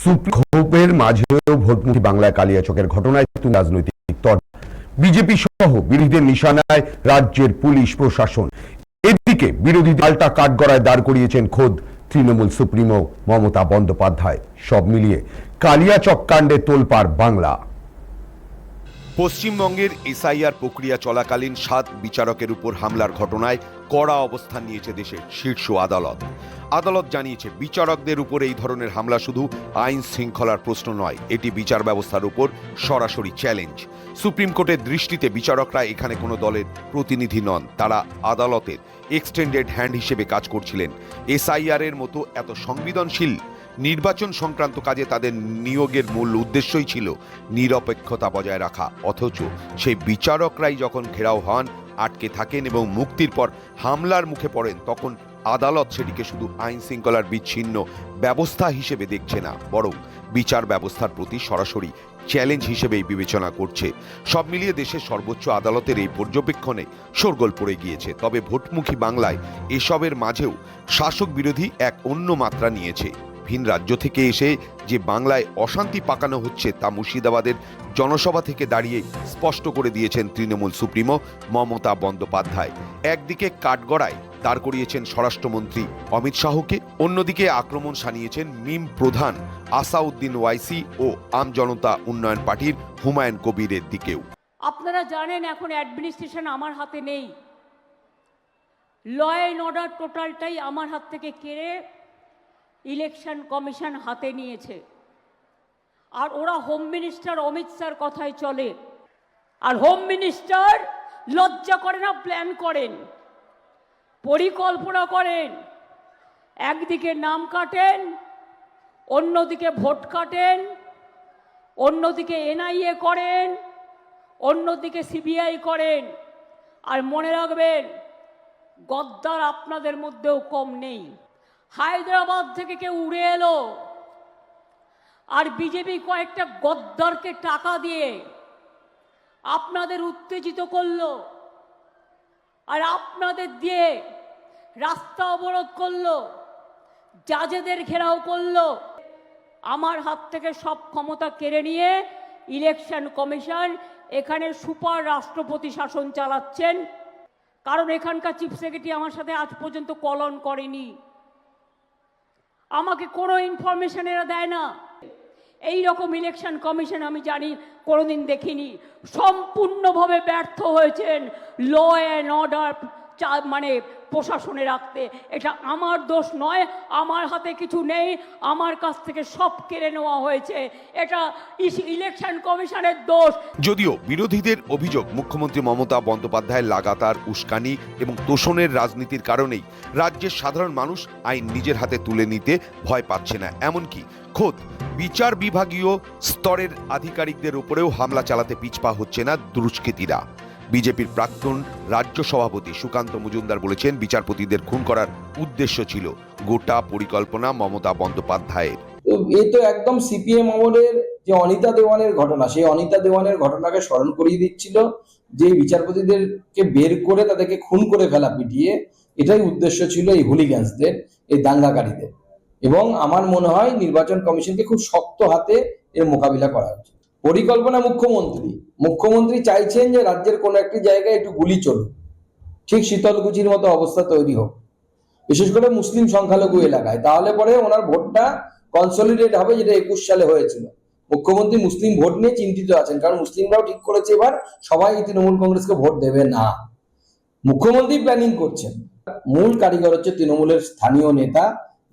ক্ষোভের মাঝেও ভোটমুখী বাংলায় কালিয়াচকের ঘটনায় রাজনৈতিক তর বিজেপি সহ বিরোধীদের নিশানায় রাজ্যের পুলিশ প্রশাসন। এদিকে বিরোধী দলটা কাঠগড়ায় দাঁড় করিয়েছেন খোদ তৃণমূল সুপ্রিমো মমতা বন্দ্যোপাধ্যায়। সব মিলিয়ে কালিয়াচক কাণ্ডে তোলপাড় বাংলা। পশ্চিমবঙ্গের এসআইআর প্রক্রিয়া চলাকালীন 7 বিচারকের উপর হামলার ঘটনায় কড়া অবস্থান নিয়েছে দেশের শীর্ষ আদালত। আদালত জানিয়েছে, বিচারকদের উপর এই ধরনের হামলা শুধু আইন শৃঙ্খলার প্রশ্ন নয়, এটি বিচার ব্যবস্থার উপর সরাসরি চ্যালেঞ্জ। সুপ্রিম কোর্টের দৃষ্টিতে বিচারকরা এখানে কোনো দলের প্রতিনিধি নন, তারা আদালতের এক্সটেন্ডেড হ্যান্ড হিসেবে কাজ করছিলেন। এসআইআর এর মতো এত সংবেদনশীল নির্বাচন সংক্রান্ত কাজে তাদের নিয়োগের মূল উদ্দেশ্যই ছিল নিরপেক্ষতা বজায় রাখা। অথচ সেই বিচারকরাই যখন ঘেরাও হন, আটকে থাকেন এবং মুক্তির পর হামলার মুখে পড়েন, তখন আদালত সেটিকে শুধু আইন শৃঙ্খলার বিচ্ছিন্ন ব্যবস্থা হিসেবে দেখছে না, বরং বিচার ব্যবস্থার প্রতি সরাসরি চ্যালেঞ্জ হিসেবেই বিবেচনা করছে। সব মিলিয়ে দেশের সর্বোচ্চ আদালতের এই পর্যবেক্ষণে শোরগোল পড়ে গিয়েছে। তবে ভোটমুখী বাংলায় এসবের মাঝেও শাসক বিরোধী এক অন্য মাত্রা নিয়েছে। ভিন রাজ্য থেকে এসে যে বাংলায় অশান্তি পাকানো হচ্ছে তা মুর্শিদাবাদের জনসভা থেকে দাঁড়িয়ে স্পষ্ট করে দিয়েছেন তৃণমূল সুপ্রিমো মমতা বন্দ্যোপাধ্যায়। একদিকে কাঠগড়ায় দাঁড় করিয়েছেন স্বরাষ্ট্রমন্ত্রী অমিত শাহকে, অন্যদিকে আক্রমণ শানিয়েছেন মিম প্রধান আসাউদ্দিন ওয়াইসি ও আম জনতা উন্নয়ন পার্টির হুমায়ুন কবিরের দিকেও। আপনারা জানেন এখন অ্যাডমিনিস্ট্রেশন আমার হাতে নেই, ল অ্যান্ড অর্ডার টোটালটাই আমার হাত থেকে কেড়ে ইলেকশন কমিশন হাতে নিয়েছে। আর ওরা হোম মিনিস্টার অমিত শাহর কথাই চলে। আর হোম মিনিস্টার লজ্জা করে না, প্ল্যান করেন, পরিকল্পনা করেন, একদিকে নাম কাটেন, অন্যদিকে ভোট কাটেন, অন্যদিকে এনআইএ করেন, অন্যদিকে সিবিআই করেন। আর মনে রাখবেন, গদ্দার আপনাদের মধ্যেও কম নেই। হায়দ্রাবাদ থেকে কেউ উড়ে এলো, আর বিজেপি কয়েকটা গদ্দারকে টাকা দিয়ে আপনাদের উত্তেজিত করলো, আর আপনাদের দিয়ে রাস্তা অবরোধ করলো, জাজেদের ঘেরাও করলো। আমার হাত থেকে সব ক্ষমতা কেড়ে নিয়ে ইলেকশন কমিশন এখানে সুপার রাষ্ট্রপতি শাসন চালাচ্ছেন। কারণ এখানকার চিফ সেক্রেটারি আমার সাথে আজ পর্যন্ত কলন করেনি, আমাকে কোনো ইনফরমেশন এরা দেয় না। এই রকম ইলেকশন কমিশন আমি জানি কোনোদিন দেখিনি। সম্পূর্ণভাবে ব্যর্থ হয়েছেন ল অ্যান্ড অর্ডার মানে প্রশাসনে রাখতে। এটা আমার দোষ নয়, আমার হাতে কিছু নেই, আমার কাছ থেকে সব কেড়ে নেওয়া হয়েছে, এটা ইলেকশন কমিশনের দোষ। যদিও বিরোধীদের অভিযোগ, মুখ্যমন্ত্রী মমতা বন্দ্যোপাধ্যায়ের লাগাতার উস্কানি এবং তোষণের রাজনীতির কারণেই রাজ্যের সাধারণ মানুষ আইন নিজের হাতে তুলে নিতে ভয় পাচ্ছে না। এমনকি খোদ বিচার বিভাগীয় স্তরের আধিকারিকদের উপরেও হামলা চালাতে পিছপা হচ্ছে না দুষ্কৃতীরা। বিজেপির প্রাক্তন রাজ্য সভাপতি সুকান্ত মজুমদার বলেছেন, বিচারপতিদের খুন করার উদ্দেশ্য ছিল গোটা পরিকল্পনা মমতা বন্দ্যোপাধ্যায়ের। এই তো একদম সিপিএম আমলের যে অনিতা দেওয়ানের ঘটনা, সেই অনিতা দেওয়ানের ঘটনাকে স্মরণ করিয়ে দিচ্ছিল, যে বিচারপতিদেরকে বের করে তাদেরকে খুন করে ফেলা, পিটিয়ে। এটাই উদ্দেশ্য ছিল এই হুলিগ্যান্সদের, এই দাঙ্গাকারীদের। এবং আমার মনে হয় নির্বাচন কমিশনকে খুব শক্ত হাতে এর মোকাবিলা করা উচিত। পরিকল্পনা মুখ্যমন্ত্রী চাইছেন যে রাজ্যের কোনো একটি জায়গায় একটু গুলি চলুক, ঠিক শীতলকুচির মতো অবস্থা তৈরি হোক, বিশেষ করে মুসলিম সংখ্যালঘু এলাকায়। তাহলে পরে ওনার ভোটটা কনসলিডেট হবে, যেটা 21 সালে হয়েছিল। মুখ্যমন্ত্রী মুসলিম ভোট নিয়ে চিন্তিত আছেন, কারণ মুসলিমরাও ঠিক করেছে এবার সবাই তৃণমূল কংগ্রেসকে ভোট দেবে না। মুখ্যমন্ত্রী প্ল্যানিং করছেন, মূল কারিগর হচ্ছে তৃণমূলের স্থানীয় নেতা,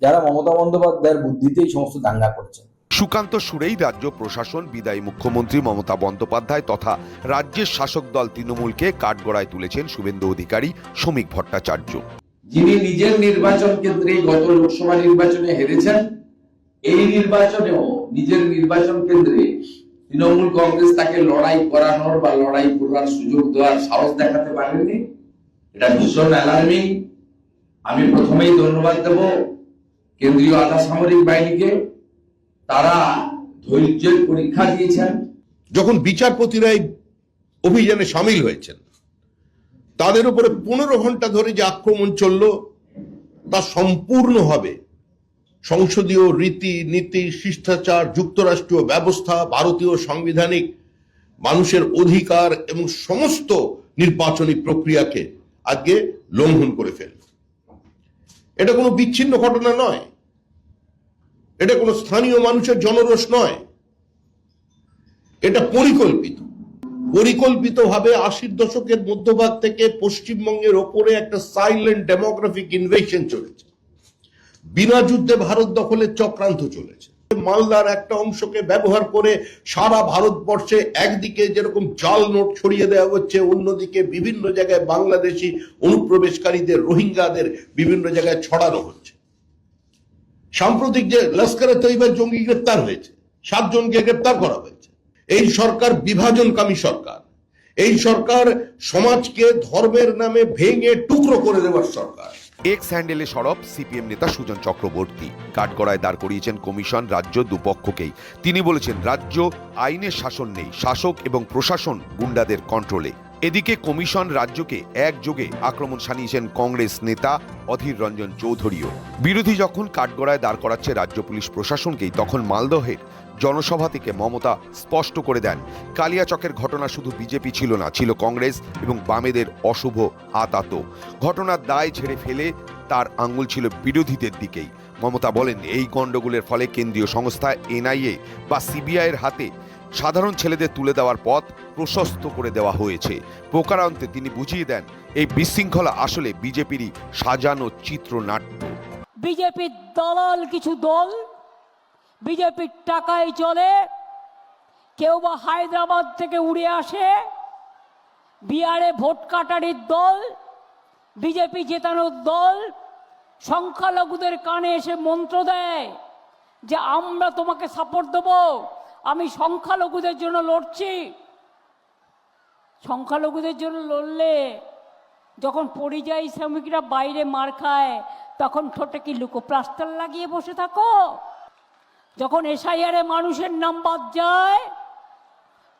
যারা মমতা বন্দ্যোপাধ্যায়ের বুদ্ধিতে এই সমস্ত দাঙ্গা করছেন। সুকান্ত সুরেই রাজ্য প্রশাসন, বিদায়ী মুখ্যমন্ত্রী মমতা বন্দ্যোপাধ্যায় তথা রাজ্যের শাসক দল তৃণমূলকে কাঠগড়ায় তুলেছেন শুভেন্দু অধিকারী, শ্রমিক ভট্টাচার্য, যিনি নিজের নির্বাচন কেন্দ্রে গত লোকসভা নির্বাচনে হেরেছেন। এই নির্বাচনেও নিজের নির্বাচন কেন্দ্রে তৃণমূল কংগ্রেস তাকে লড়াই করানোর বা লড়াই করার সুযোগ দেওয়ার সাহস দেখাতে পারেননি। এটা ভীষণ অ্যালার্মিং। আমি প্রথমেই ধন্যবাদ দেব কেন্দ্রীয় আধা সামরিক বাহিনীকে, তারা ধৈর্যের পরীক্ষা দিয়েছেন। যখন বিচারপতিরা অভিযানে সামিল হয়েছেন, তাদের উপরে 15 ঘন্টা ধরে যে আক্রমণ চলল তা সম্পূর্ণভাবে সংসদীয় রীতি নীতি শিষ্টাচার যুক্তরাষ্ট্রীয় ব্যবস্থা ভারতীয় সাংবিধানিক মানুষের অধিকার এবং সমস্ত নির্বাচনী প্রক্রিয়াকে আজকে লঙ্ঘন করে ফেলল। এটা কোনো বিচ্ছিন্ন ঘটনা নয়, এটা কোনো স্থানীয় মানুষের জনরোষ নয়, এটা পরিকল্পিতভাবে 80 দশকের মধ্যভাগ থেকে পশ্চিমবঙ্গের ওপরে একটা সাইলেন্ট ডেমোগ্রাফিক ইনভেশন চলেছে। বিনা যুদ্ধে ভারত দখলের চক্রান্ত চলেছে। মালদার একটা অংশকে ব্যবহার করে সারা ভারতবর্ষে একদিকে যেরকম জাল নোট ছড়িয়ে দেওয়া হচ্ছে, অন্যদিকে বিভিন্ন জায়গায় বাংলাদেশি অনুপ্রবেশকারীদের রোহিঙ্গাদের বিভিন্ন জায়গায় ছড়ানো হচ্ছে। সাম্প্রতিক যে লস্করে তৈবার জঙ্গি গ্রেপ্তার হয়েছে, 7 জনকে গ্রেপ্তার করা হয়েছে। এই সরকার বিভাজনকামী সরকার, এই সরকার সমাজকে ধর্মের নামে ভেঙে টুকরো করে দেওয়ার সরকার। এক্স হ্যান্ডেলে সরব সিপিএম নেতা সুজন চক্রবর্তী। কাঠগড়ায় দাঁড় করিয়েছেন কমিশন রাজ্য দুপক্ষকেই। তিনি বলেছেন, রাজ্য আইনের শাসন নেই, শাসক এবং প্রশাসন গুন্ডাদের কন্ট্রোলে। এদিকে কমিশন রাজ্যকে একযোগে আক্রমণ শানিয়েছেন কংগ্রেস নেতা অধীর রঞ্জন চৌধুরীও। বিরোধী যখন কাঠগড়ায় দাঁড় করাচ্ছে রাজ্য পুলিশ প্রশাসনকেই, তখন মালদহের জনসভা থেকে মমতা স্পষ্ট করে দেন, কালিয়াচকের ঘটনা শুধু বিজেপি ছিল না, ছিল কংগ্রেস এবং বামেদের অশুভ আতাত। ঘটনার দায় ঝেড়ে ফেলে তার আঙ্গুল ছিল বিরোধীদের দিকেই। মমতা বলেন, এই গণ্ডগোলের ফলে কেন্দ্রীয় সংস্থা এনআইএ বা সিবিআইয়ের হাতে সাধারণ ছেলেদের তুলে দেওয়ার পথ প্রশস্ত করে দেওয়া হয়েছে। প্রকারান্তে তিনি বুঝিয়ে দেন, এই বিশৃঙ্খলা আসলে বিজেপিরই সাজানো চিত্রনাট্য। বিজেপির দালাল কিছু দল বিজেপির টাকায় চলে, কেউ বা হায়দ্রাবাদ থেকে উড়ে আসে, বিহারে ভোট কাটারির দল, বিজেপি জেতানোর দল সংখ্যালঘুদের কানে এসে মন্ত্র দেয় যে আমরা তোমাকে সাপোর্ট দেবো, আমি সংখ্যালঘুদের জন্য লড়ছি। সংখ্যালঘুদের জন্য লড়লে যখন পরিযায়ী শ্রমিকরা বাইরে মার খায়, তখন ঠোঁটে কি লুকোপ্লাস্টার লাগিয়ে বসে থাকো? যখন এসআইআরে মানুষের নাম বাদ যায়,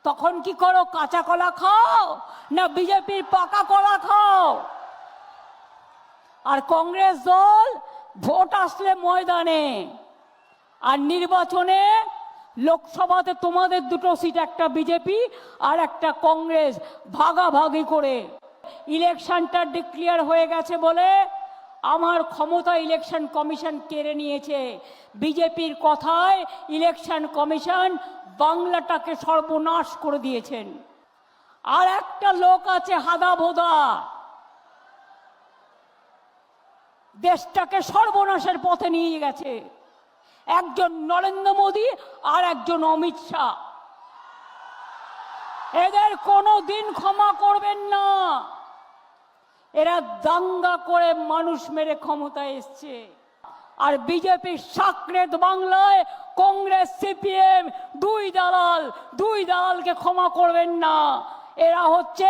তখন কি করো? কাঁচা কলা খাও না বিজেপির পাকা কলা খাও? আর কংগ্রেস দল ভোট আসলে ময়দানে, আর নির্বাচনে লোকসভাতে তোমাদের দুটো সিট, একটা বিজেপি আর একটা কংগ্রেস, ভাগাভাগি করে। ইলেকশনটা ডিক্লেয়ার হয়ে গেছে বলে আমার ক্ষমতা ইলেকশন কমিশন কেড়ে নিয়েছে। বিজেপির কথায় ইলেকশন কমিশন বাংলাটাকে সর্বনাশ করে দিয়েছেন। আর একটা লোক আছে হাদাভোদা, দেশটাকে সর্বনাশের পথে নিয়ে গেছে। একজন নরেন্দ্র মোদী আর একজন অমিত শাহ। এদের কোনো দিন ক্ষমা করবেন না। এরা দাঙ্গা করে মানুষ মেরে ক্ষমতায় এসছে। আর বিজেপির সাকরেত বাংলায় কংগ্রেস সিপিএম দুই দালালকে ক্ষমা করবেন না। এরা হচ্ছে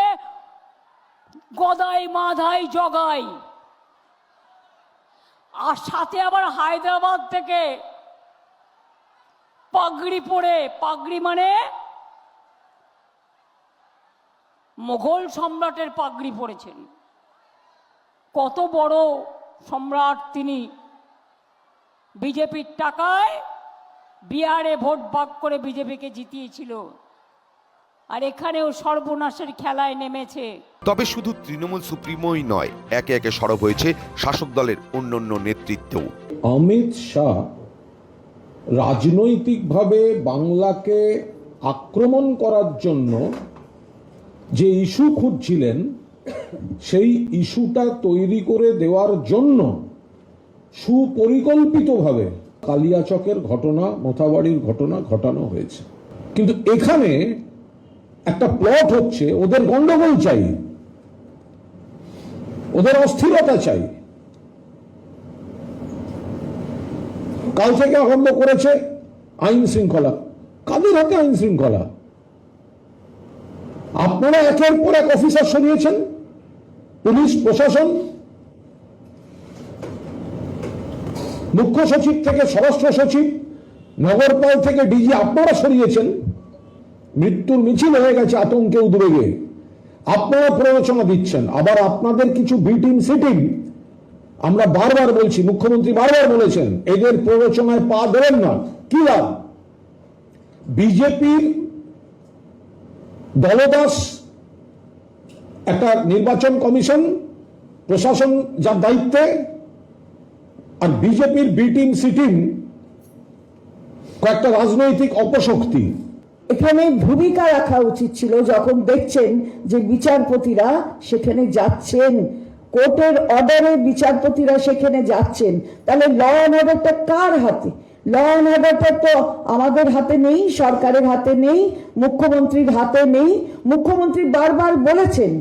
গদাই মাধাই জগাই। আর সাথে আবার হায়দ্রাবাদ থেকে পাগড়ি পরে, পাগড়ি মানে মোগল সম্রাটের পাগড়ি পরেছেন। কত বড় সম্রাট তিনি! বিজেপির টাকায় বিহারে ভোট ভাগ করে বিজেপিকে জিতিয়েছিল, আর এখানেও সর্বনাশের খেলায় নেমেছে। তবে শুধু তৃণমূল সুপ্রিমোই নয়, একে একে সরব হয়েছে শাসক দলের অন্যান্য নেতৃত্বও। অমিত শাহ রাজনৈতিকভাবে বাংলাকে আক্রমণ করার জন্য যে ইস্যু খুঁজছিলেন, সেই ইস্যুটা তৈরি করে দেওয়ার জন্য সুপরিকল্পিতভাবে কালিয়াচকের ঘটনা, মোথাবাড়ির ঘটনা ঘটানো হয়েছে। কিন্তু এখানে একটা প্লট হচ্ছে, ওদের গন্ডগোল চাই, ওদের অস্থিরতা চাই। কাল থেকে আরম্ভ করেছে আইন শৃঙ্খলা। কাদের হাতে আইন শৃঙ্খলা? আপনারা একের পর এক অফিসার সরিয়েছেন, পুলিশ প্রশাসন, মুখ্য সচিব থেকে স্বরাষ্ট্র সচিব, নগরপাল থেকে ডিজি আপনারা সরিয়েছেন। মৃত্যুর মিছিল হয়ে গেছে আতঙ্কে উদ্বেগে। আপনারা প্ররোচনা দিচ্ছেন। আবার আপনাদের কিছু বি টিম, সি টিম আমরা বারবার বলছি, মুখ্যমন্ত্রী বারবার বলেছেন এদের প্ররোচনায় পা দেবেন না। কি লাভ? বিজেপির দলদাস একটা নির্বাচন কমিশন, প্রশাসন যার দায়িত্বে, আর বিজেপির বি টিম সি টিম কয়েকটা রাজনৈতিক অপশক্তি। এখানে ভূমিকা রাখা উচিত ছিল, যখন দেখছেন যে বিচারপতিরা সেখানে যাচ্ছেন, কোর্টের অর্ডারে বিচারপতিরা সেখানে যাচ্ছেন, তাহলে ল অ্যান্ড অর্ডারটা কার হাতে? ল অ্যান্ড অর্ডারটা তো আমাদের হাতে নেই, সরকারের হাতে নেই, মুখ্যমন্ত্রীর হাতে নেই। মুখ্যমন্ত্রী বারবার বলেছেন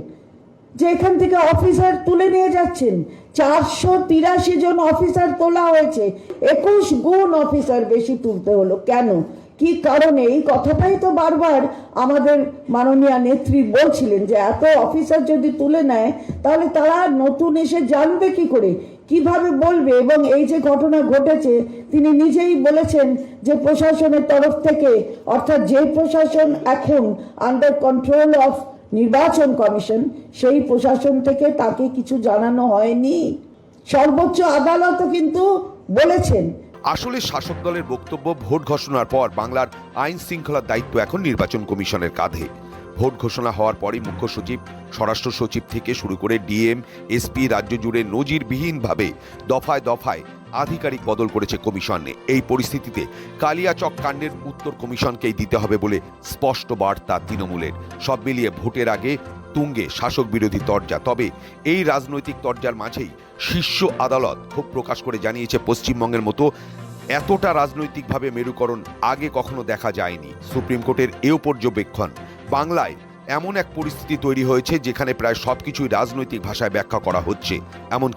যে এখান থেকে অফিসার তুলে নিয়ে যাচ্ছেন। 483 জন অফিসার তোলা হয়েছে, 21 গুণ অফিসার বেশি তুলতে হলো কেন? কি কারণে? এই কথাটাই তো বারবার আমাদের মাননীয় নেত্রী বলছিলেন যে এত অফিসার যদি তুলে নেয় তাহলে তারা নতুন এসে জানবে কি করে, কিভাবে বলবে। এবং এই যে ঘটনা ঘটেছে, তিনি নিজেই বলেছেন যে প্রশাসনের তরফ থেকে, অর্থাৎ যে প্রশাসন এখন আন্ডার কন্ট্রোল অফ নির্বাচন কমিশন, সেই প্রশাসন থেকে তাকে কিছু জানানো হয়নি। সর্বোচ্চ আদালতও কিন্তু বলেছেন। আসলে শাসক দলের বক্তব্য, ভোট ঘোষণার পর বাংলার আইন শৃঙ্খলার দায়িত্ব এখন নির্বাচন কমিশনের কাঁধে। ভোট ঘোষণা হওয়ার পরই মুখ্য সচিব, স্বরাষ্ট্র সচিব থেকে শুরু করে ডিএম, এসপি রাজ্য জুড়ে নজিরবিহীনভাবে দফায় দফায় আধিকারিক বদল করেছে কমিশন। এই পরিস্থিতিতে কালিয়াচক কাণ্ডের উত্তর কমিশনকেই দিতে হবে বলে স্পষ্ট বার্তা তৃণমূলের। সব মিলিয়ে ভোটের আগে তুঙ্গে শাসক বিরোধী তরজা। তবে এই রাজনৈতিক তরজার মাঝেই শীর্ষ আদালত ক্ষোভ প্রকাশ করে জানিয়েছে, পশ্চিমবঙ্গের মতো এতটা রাজনৈতিকভাবে মেরুকরণ আগে কখনো দেখা যায়নি। সুপ্রিম কোর্টের এও পর্যবেক্ষণ, বাংলায় এমন এক পরিস্থিতি তৈরি হয়েছে যেখানে প্রায় সবকিছুই রাজনৈতিক ভাষায় ব্যাখ্যা করা হচ্ছে। এমন